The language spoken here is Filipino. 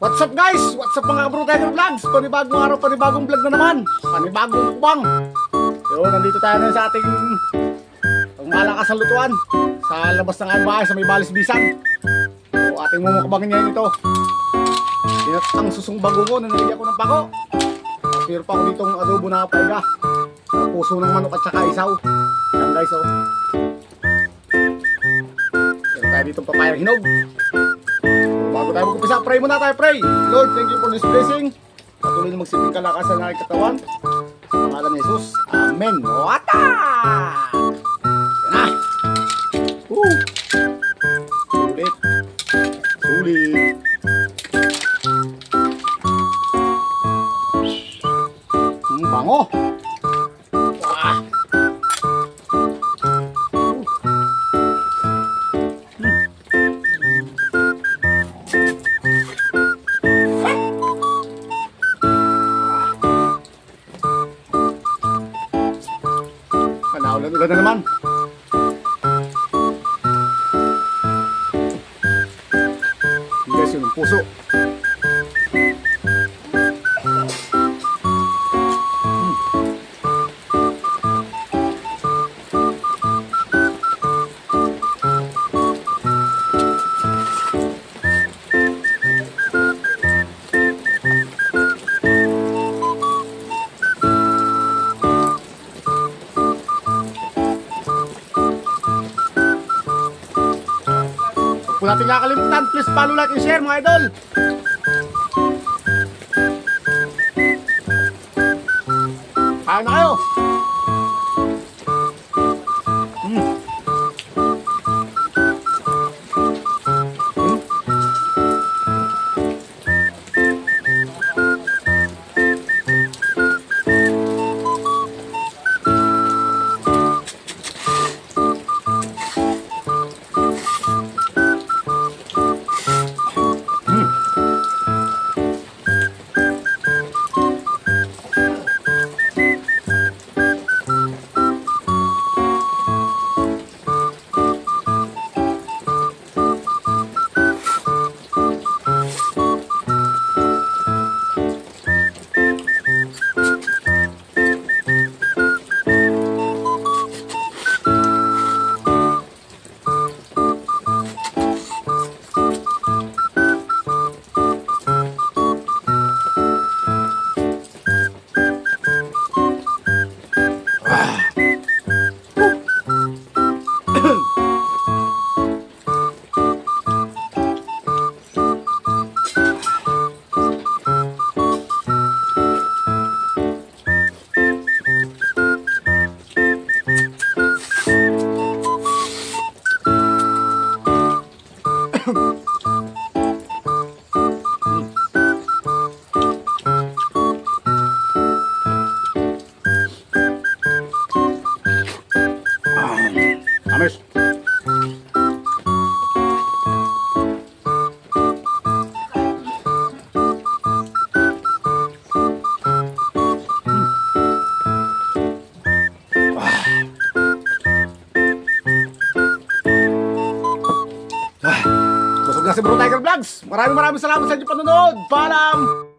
What's up guys? What's up mga Bro Tiger Vlogs? Panibagong araw, panibagong vlog na naman. Panibagong mukbang. So, nandito tayo na sa ating malakas na lutuan sa labas ng aming bahay sa may Balisbisan. So, ating mumukbangin ngayon ito. Ang susong bagungo na nalagyan ko ng pako. Pero pa ako ditong adobo na paiga. Puso ng manok at saka isaw. Yan guys, oh. Meron tayo ditong papayang hinog. Bago tayo mag-upisa, pray muna tayo, pray. Lord, thank you for this blessing. Patuloy na magsilbing kalakasan ng aking katawan. Sa pangalan ni Jesus. Amen. Wata! Yan na. Sulit. Sulit. Bango. Wah. Ulan na naman. Guys, yung puso. Kung natin kakalimutan, please follow, like, and share mga idol. Kain na kayo. Amis. Busog na si Bro Tiger Vlogs. Maraming salamat sa inyong panonood. Paalam!